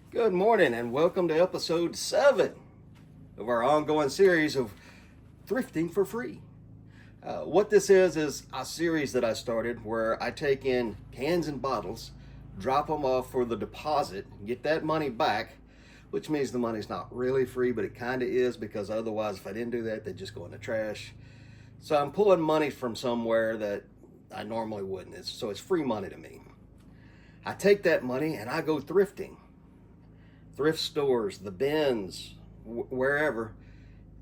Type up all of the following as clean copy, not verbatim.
Good morning and welcome to episode 7 of our ongoing series of Thrifting for Free. What this is a series that I started where I take in cans and bottles, drop them off for the deposit, get that money back, which means the money's not really free, but it kind of is, because otherwise if I didn't do that, they'd just go in the trash. So I'm pulling money from somewhere that I normally wouldn't, so it's free money to me. I take that money and I go thrifting. Thrift stores, the bins, wherever,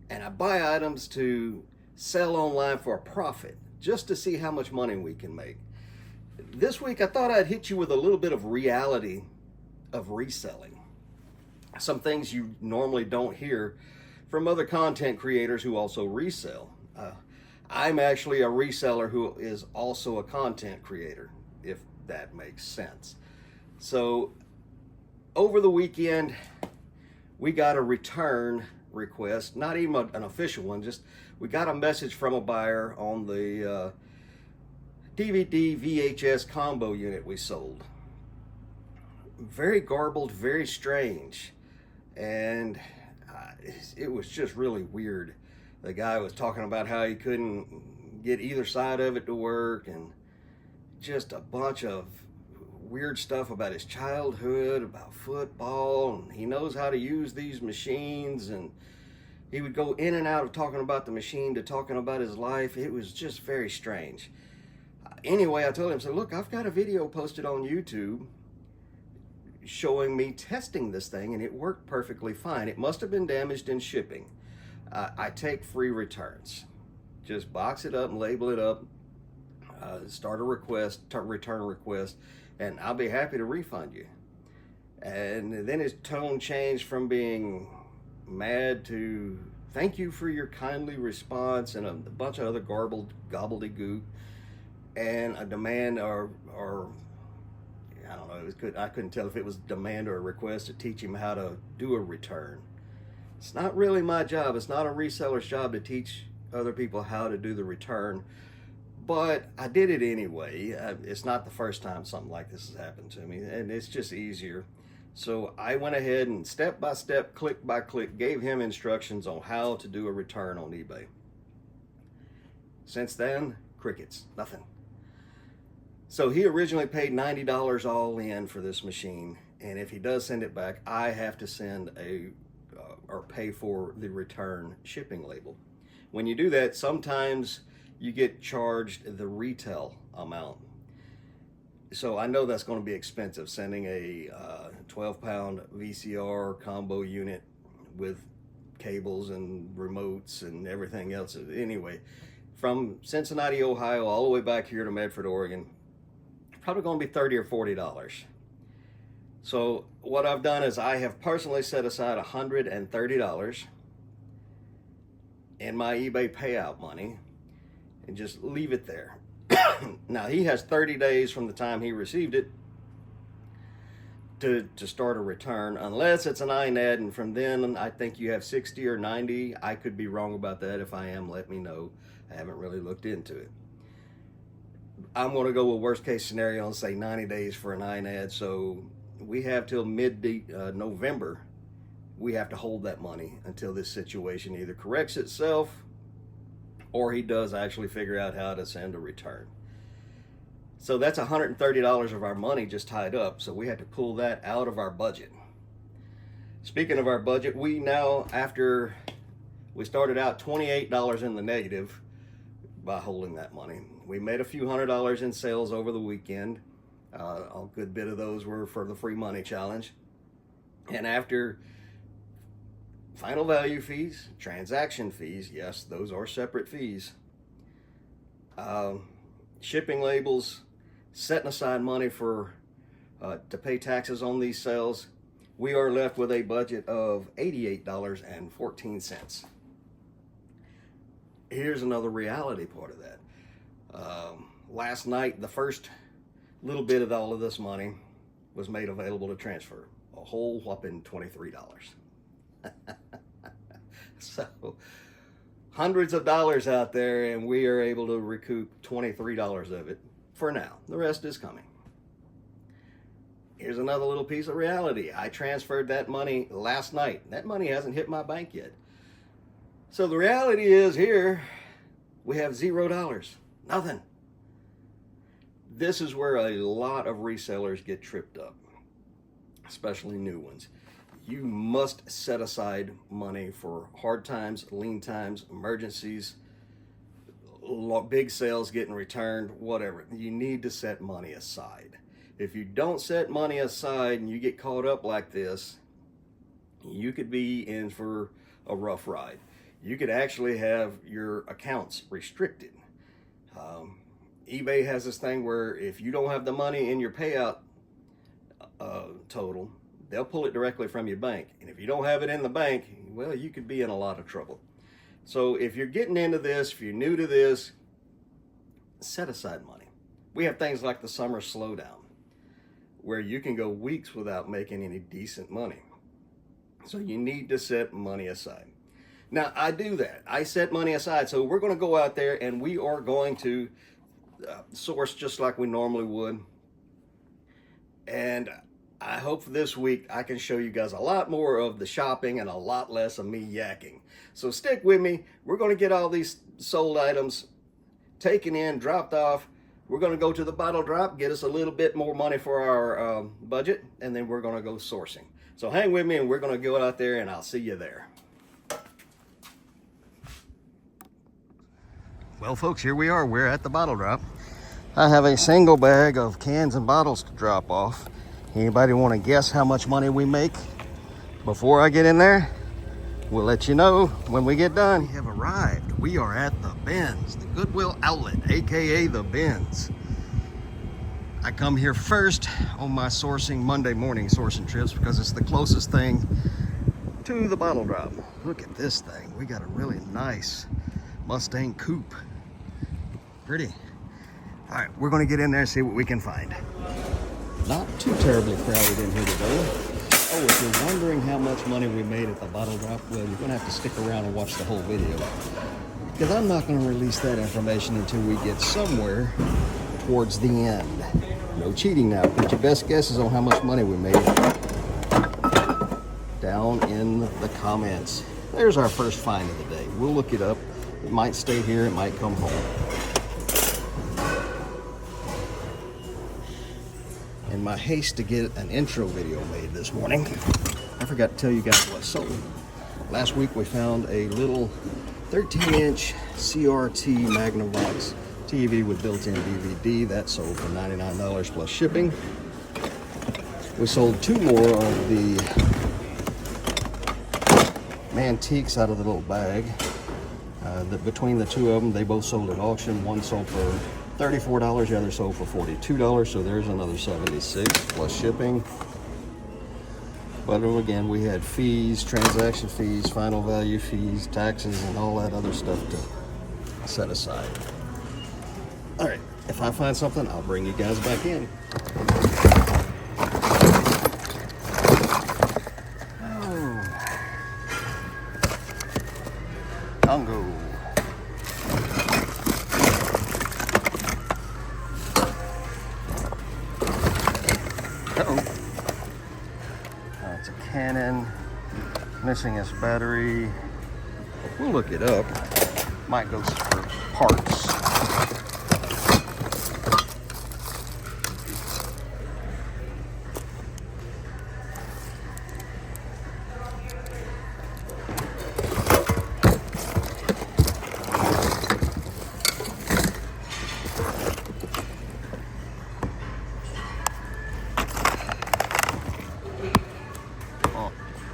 and I buy items to sell online for a profit, just to see how much money we can make. This week I thought I'd hit you with a little bit of reality of reselling. Some things you normally don't hear from other content creators who also resell. I'm actually a reseller who is also a content creator, if that makes sense. So over the weekend, we got a return request, not even an official one, just we got a message from a buyer on the DVD VHS combo unit we sold. Very garbled, very strange, and it was just really weird. The guy was talking about how he couldn't get either side of it to work, and just a bunch of weird stuff about his childhood, about football, and he knows how to use these machines, and he would go in and out of talking about the machine to talking about his life. It was just very strange. Anyway, I told him, so look, I've got a video posted on YouTube showing me testing this thing, and it worked perfectly fine. It must have been damaged in shipping. I take free returns. Just box it up and label it up, start a return request, and I'll be happy to refund you. And then his tone changed from being mad to thank you for your kindly response, and a bunch of other gobbledygook, and a demand or I don't know, I couldn't tell if it was a demand or a request to teach him how to do a return. It's not really my job. It's not a reseller's job to teach other people how to do the return. But I did it anyway. It's not the first time something like this has happened to me, and it's just easier. So I went ahead and step by step, click by click, gave him instructions on how to do a return on eBay. Since then, crickets, nothing. So he originally paid $90 all in for this machine, and if he does send it back, I have to send or pay for the return shipping label. When you do that, sometimes you get charged the retail amount. So I know that's going to be expensive, sending a 12-pound VCR combo unit with cables and remotes and everything else. Anyway, from Cincinnati, Ohio, all the way back here to Medford, Oregon, probably going to be $30 or $40. So what I've done is I have personally set aside $130 in my eBay payout money, and just leave it there. Now he has 30 days from the time he received it to start a return, unless it's an INAD, and from then I think you have 60 or 90. I could be wrong about that. If I am, let me know. I haven't really looked into it. I'm going to go with worst case scenario and say 90 days for an INAD. So we have till mid-November. We have to hold that money until this situation either corrects itself or he does actually figure out how to send a return. So that's $130 of our money just tied up. So we had to pull that out of our budget. Speaking of our budget, we now, after we started out $28 in the negative by holding that money, we made a few $100s in sales over the weekend. A good bit of those were for the free money challenge. And after final value fees, transaction fees, yes, those are separate fees, shipping labels, setting aside money for to pay taxes on these sales, we are left with a budget of $88.14. Here's another reality part of that. Last night, the first little bit of all of this money was made available to transfer, a whole whopping $23. So hundreds of dollars out there, and we are able to recoup $23 of it for now. The rest is coming. here's another little piece of reality. I transferred that money last night. That money hasn't hit my bank yet. So the reality is here, we have $0, nothing. This is where a lot of resellers get tripped up, especially new ones. You must set aside money for hard times, lean times, emergencies, big sales getting returned, whatever. You need to set money aside. If you don't set money aside and you get caught up like this, you could be in for a rough ride. You could actually have your accounts restricted. eBay has this thing where if you don't have the money in your payout total, they'll pull it directly from your bank. And if you don't have it in the bank, well, you could be in a lot of trouble. So if you're getting into this, if you're new to this, set aside money. We have things like the summer slowdown, where you can go weeks without making any decent money. So you need to set money aside. Now, I do that. I set money aside. So we're going to go out there and we are going to source just like we normally would. And I hope this week I can show you guys a lot more of the shopping and a lot less of me yakking. So stick with me. We're going to get all these sold items taken in, dropped off. We're going to go to the bottle drop, get us a little bit more money for our budget, and then we're going to go sourcing. So hang with me and we're going to go out there and I'll see you there. Well, folks, here we are. We're at the bottle drop. I have a single bag of cans and bottles to drop off. Anybody want to guess how much money we make before I get in there? We'll let you know when we get done. We have arrived. We are at the bins, the Goodwill outlet, aka the bins. I come here first on my Monday morning sourcing trips because it's the closest thing to the bottle drop. Look at this thing. We got a really nice Mustang coupe. Pretty. All right, we're going to get in there and see what we can find. Not too terribly crowded in here today. Oh, if you're wondering how much money we made at the bottle drop, well, you're going to have to stick around and watch the whole video, because I'm not going to release that information until we get somewhere towards the end. No cheating now. Put your best guesses on how much money we made down in the comments. There's our first find of the day. We'll look it up. It might stay here, it might come home. In my haste to get an intro video made this morning, I forgot to tell you guys what sold. Last week we found a little 13-inch CRT Magnavox TV with built-in DVD. That sold for $99 plus shipping. We sold two more of the Mantiques out of the little bag. Between the two of them, they both sold at auction. One sold for $34, the other sold for $42, so there's another $76 plus shipping. But again, we had fees, transaction fees, final value fees, taxes, and all that other stuff to set aside. All right, if I find something, I'll bring you guys back in. Congo. It's a Canon, missing its battery. We'll look it up. Might go for parts.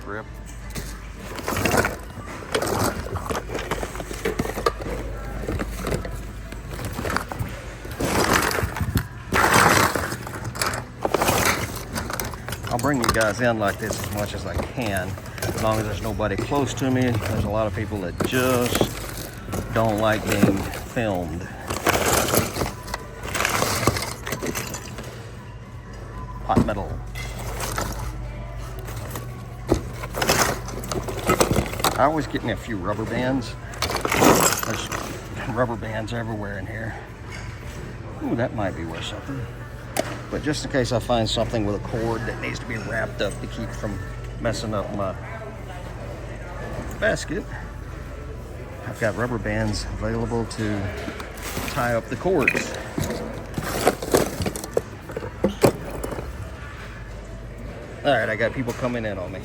Grip. I'll bring you guys in like this as much as I can, as long as there's nobody close to me. There's a lot of people that just don't like being filmed. Hot metal. I always get me a few rubber bands. There's rubber bands everywhere in here. Ooh, that might be worth something. but just in case I find something with a cord that needs to be wrapped up to keep from messing up my basket, I've got rubber bands available to tie up the cords. All right, I got people coming in on me.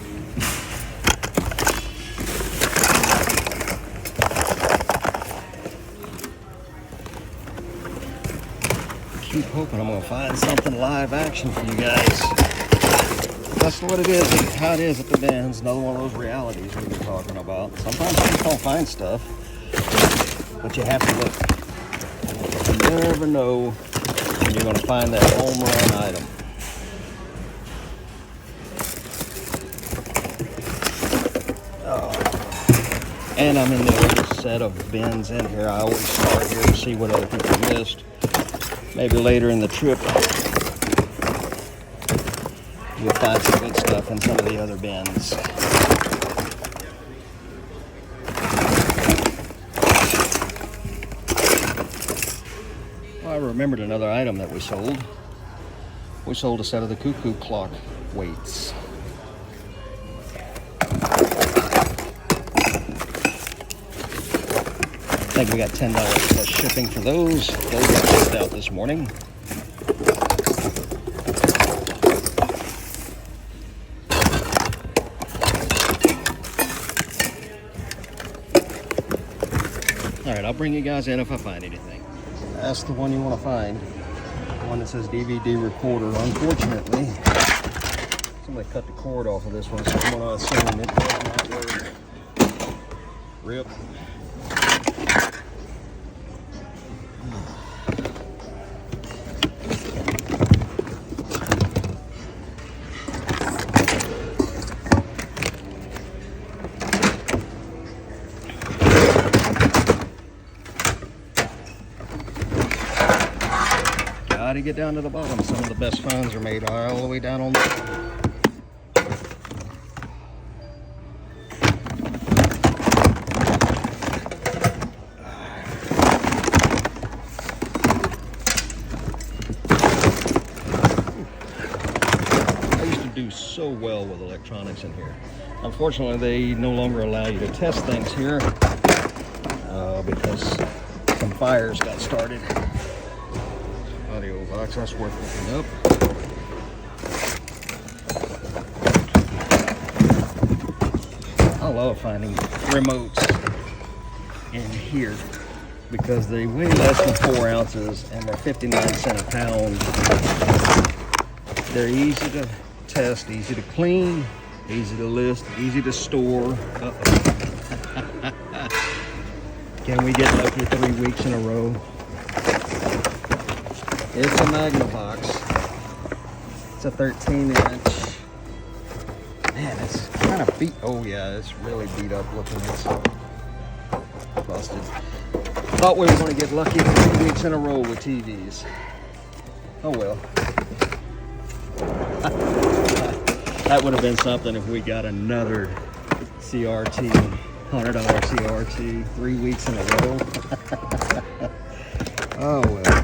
Keep hoping I'm gonna find something live action for you guys. That's what it is, how it is at the bins. Another one of those realities we've been talking about. Sometimes you don't find stuff, but you have to look. You never know when you're gonna find that home run item. And I'm in the latest set of bins in here. I always start here to see what other people missed. Maybe later in the trip, we'll find some good stuff in some of the other bins. Well, I remembered another item that we sold. We sold a set of the cuckoo clock weights. I think we got $10 plus shipping for those. Those got shipped out this morning. All right, I'll bring you guys in if I find anything. That's the one you want to find. The one that says DVD recorder. Unfortunately, somebody cut the cord off of this one, so I'm going to assume it does not work. Rip. To get down to the bottom. Some of the best finds are made all the way down on the I used to do so well with electronics in here. Unfortunately, they no longer allow you to test things here because some fires got started. Audio box, that's worth looking up. I love finding remotes in here because they weigh less than 4 ounces and they're 59 cents a pound. They're easy to test, easy to clean, easy to list, easy to store. Can we get lucky 3 weeks in a row? It's a Magnavox. It's a 13-inch. Man, it's kind of beat. Oh yeah, it's really beat up looking. It's busted. Thought we were going to get lucky 3 weeks in a row with TVs. Oh well. That would have been something if we got another CRT, $100 CRT, 3 weeks in a row. Oh well.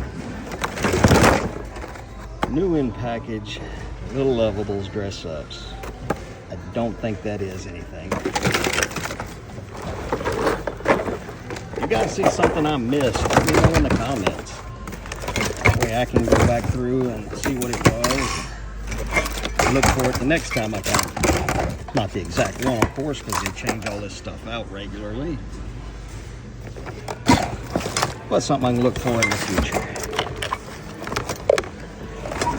New in package, little lovables, dress ups. I don't think that is anything. You guys see something I missed, let me know in the comments. That way I can go back through and see what it was. Look for it the next time I come. Not the exact one, of course, because they change all this stuff out regularly. But something I can look for in the future.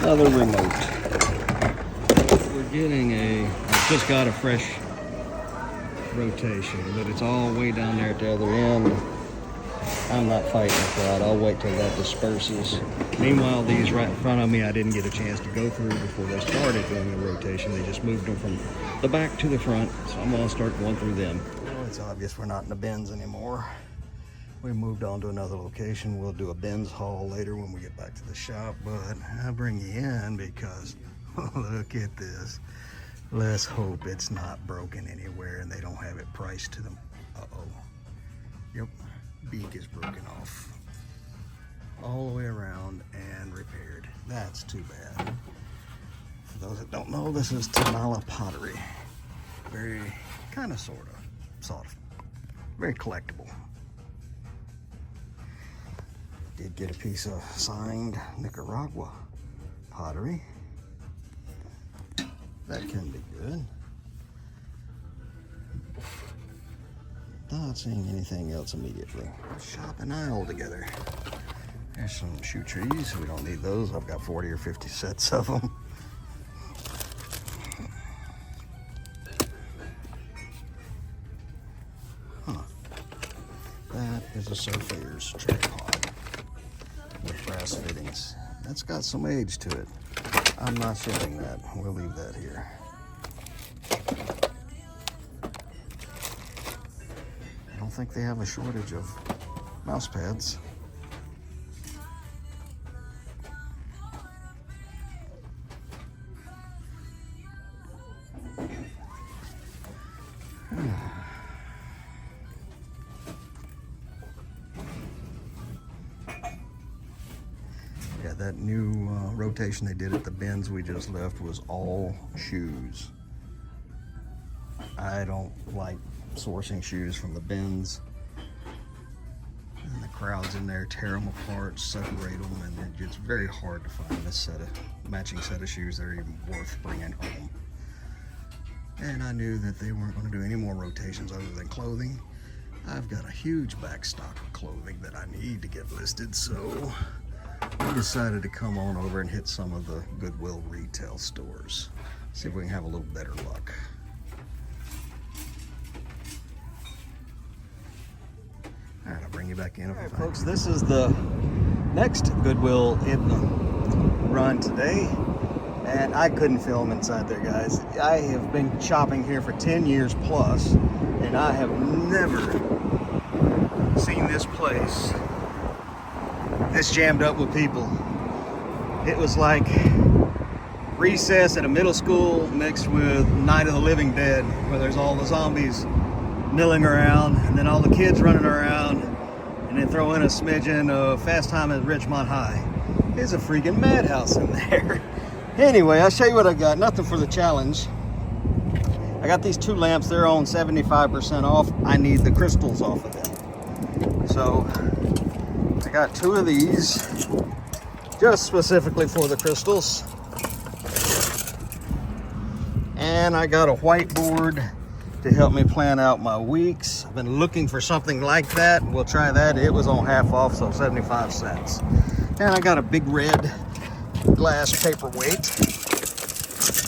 Another remote. We're getting I just got a fresh rotation, but it's all way down there at the other end. I'm not fighting with that. I'll wait till that disperses. Meanwhile, these right in front of me, I didn't get a chance to go through before they started doing the rotation. They just moved them from the back to the front, so I'm gonna start going through them. Well, it's obvious we're not in the bins anymore. We moved on to another location. We'll do a bins haul later when we get back to the shop, but I'll bring you in because look at this. Let's hope it's not broken anywhere and they don't have it priced to them. Uh-oh. Yep, beak is broken off. all the way around and repaired. That's too bad. For those that don't know, this is Tamala pottery. Very kind of, sort of, very collectible. Did get a piece of signed Nicaragua pottery. That can be good. Not seeing anything else immediately. Shop and aisle together. There's some shoe trees. We don't need those. I've got 40 or 50 sets of them. Huh. That is a surveyor's tripod with brass fittings. That's got some age to it. I'm not shipping that. We'll leave that here. I don't think they have a shortage of mouse pads. Yeah, that new rotation they did at the bins we just left was all shoes. I don't like sourcing shoes from the bins. And the crowds in there tear them apart, separate them, and it's very hard to find a matching set of shoes that are even worth bringing home. And I knew that they weren't going to do any more rotations other than clothing. I've got a huge back stock of clothing that I need to get listed, so we decided to come on over and hit some of the Goodwill retail stores. See if we can have a little better luck. All right, I'll bring you back in. All right, folks, this is the next Goodwill in the run today, and I couldn't film inside there, guys. I have been shopping here for 10 years plus, and I have never seen this place this jammed up with people. It was like recess at a middle school mixed with Night of the Living Dead, where there's all the zombies milling around and then all the kids running around, and then throw in a smidgen of Fast Time at Ridgemont High. It's a freaking madhouse in there. Anyway, I'll show you what I got. Nothing for the challenge. I got these two lamps. They're on 75% off. I need the crystals off of them. So I got two of these just specifically for the crystals. And I got a whiteboard to help me plan out my weeks. I've been looking for something like that. We'll try that. It was on half off, so 75 cents. And I got a big red glass paperweight.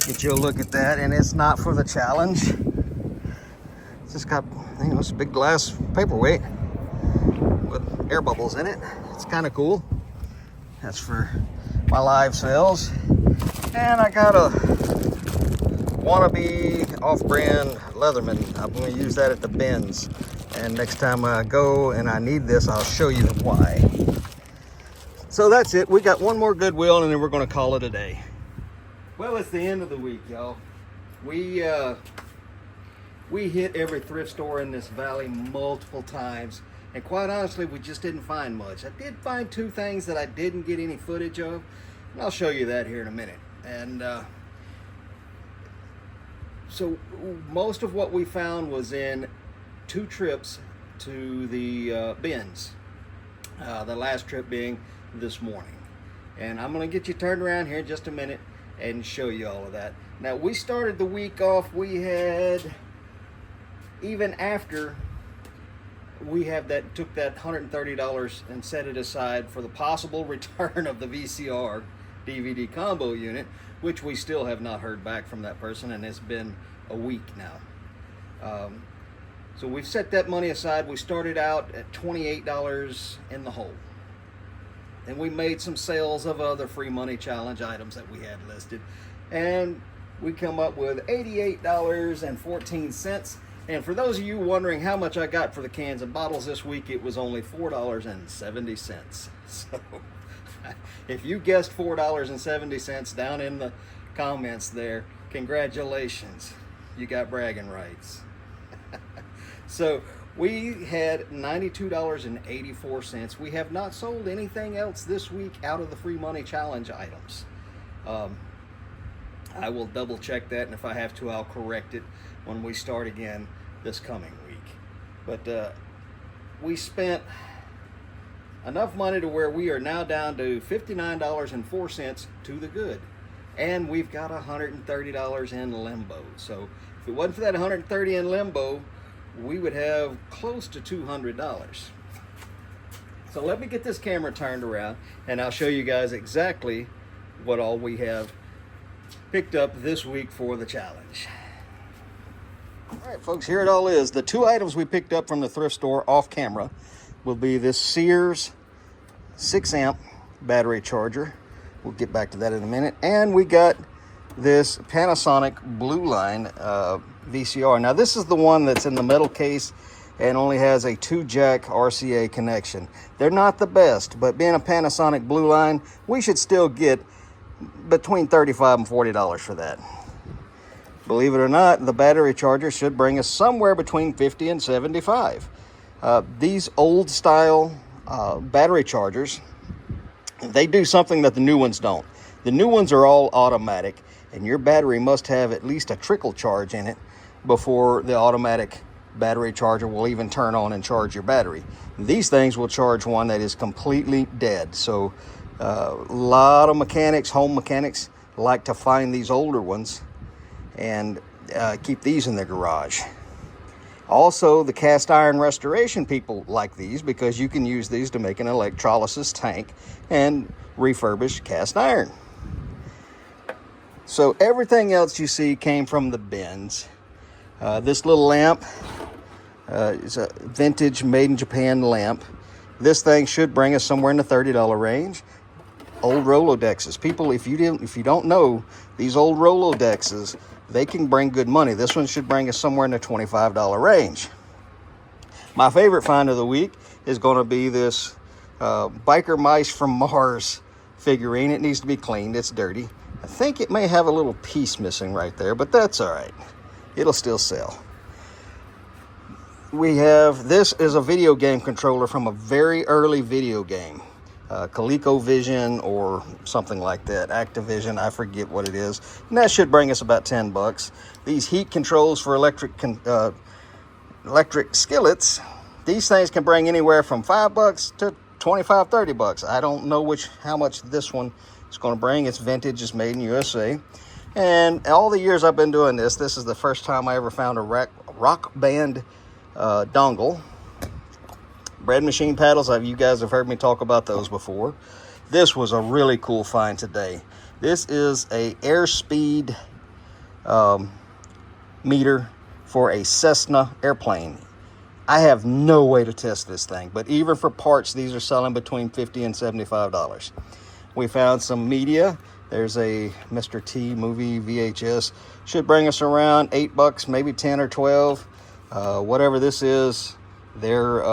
Get you a look at that, and it's not for the challenge. It's just got, you know, it's a big glass paperweight with air bubbles in it. It's kind of cool. That's for my live sales. And I got a wannabe off-brand Leatherman. I'm going to use that at the bins. And next time I go and I need this, I'll show you why. So that's it. We got one more Goodwill, and then we're going to call it a day. Well, it's the end of the week, y'all. We hit every thrift store in this valley multiple times, and quite honestly, we just didn't find much. I did find two things that I didn't get any footage of, and I'll show you that here in a minute. And so most of what we found was in 2 trips to the bins. The last trip being this morning. And I'm going to get you turned around here in just a minute and show you all of that. Now, we started the week off, we had, even after we have that, took that $130 and set it aside for the possible return of the VCR DVD combo unit, which we still have not heard back from that person, and it's been a week now. So we've set that money aside. We started out at $28 in the hole. And we made some sales of other free money challenge items that we had listed. And we come up with $88.14. And for those of you wondering how much I got for the cans and bottles this week, it was only $4.70. So if you guessed $4.70 down in the comments there, congratulations. You got bragging rights. So We had $92.84. We have not sold anything else this week out of the free money challenge items. I will double check that, and if I have to, I'll correct it when we start again this coming week. But we spent enough money to where we are now down to $59.04 to the good. And we've got $130 in limbo. So if it wasn't for that $130 in limbo, we would have close to $200. So let me get this camera turned around and I'll show you guys exactly what all we have picked up this week for the challenge. All right, folks, here it all is. The two items we picked up from the thrift store off camera will be this Sears 6-amp battery charger. We'll get back to that in a minute. And we got this Panasonic Blue Line VCR. Now this is the one that's in the metal case and only has a 2-jack RCA connection. They're not the best, but being a Panasonic Blue Line, we should still get between $35 and $40 for that. Believe it or not, the battery charger should bring us somewhere between $50 and $75. These old style battery chargers, they do something that the new ones don't. The new ones are all automatic, and your battery must have at least a trickle charge in it before the automatic battery charger will even turn on and charge your battery. These things will charge one that is completely dead. So a lot of mechanics, home mechanics, like to find these older ones and keep these in their garage. Also, the cast iron restoration people like these because you can use these to make an electrolysis tank and refurbish cast iron. So everything else you see came from the bins. This little lamp is a vintage made in Japan lamp. This thing should bring us somewhere in the $30 range. Old Rolodexes. People, if you don't know, these old Rolodexes, they can bring good money. This one should bring us somewhere in the $25 range. My favorite find of the week is going to be this Biker Mice from Mars figurine. It needs to be cleaned. It's dirty. I think it may have a little piece missing right there, but that's all right. It'll still sell. We have, this is a video game controller from a very early video game. ColecoVision or something like that. Activision, I forget what it is. And that should bring us about $10. These heat controls for electric skillets, these things can bring anywhere from $5 to $25, $30. I don't know how much this one is going to bring. It's vintage, it's made in USA. And all the years I've been doing this is the first time I ever found a rock band dongle. Bread machine paddles, you guys have heard me talk about those before. This was a really cool find today. This is a airspeed meter for a Cessna airplane. I have no way to test this thing, but even for parts, these are selling between $50 and $75. We found some media. There's a Mr. T movie VHS. Should bring us around $8, maybe 10 or 12. Whatever this is, they're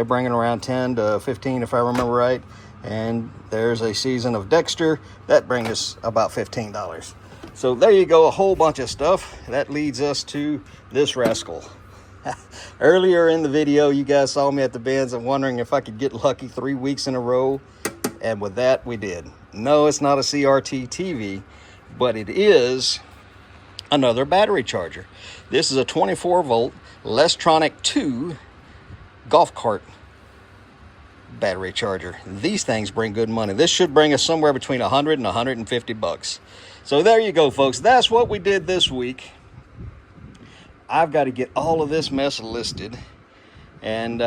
bringing around 10 to 15 if I remember right. And there's a season of Dexter that brings us about $15. So there you go, a whole bunch of stuff. That leads us to this rascal. Earlier in the video, you guys saw me at the bins and wondering if I could get lucky 3 weeks in a row. And with that, we did. No, it's not a CRT TV, but it is another battery charger. This is a 24-volt Lestronic 2 golf cart battery charger. These things bring good money. This should bring us somewhere between $100 and $150. So there you go, folks. That's what we did this week. I've got to get all of this mess listed, and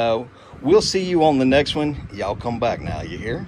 we'll see you on the next one. Y'all come back now, you hear?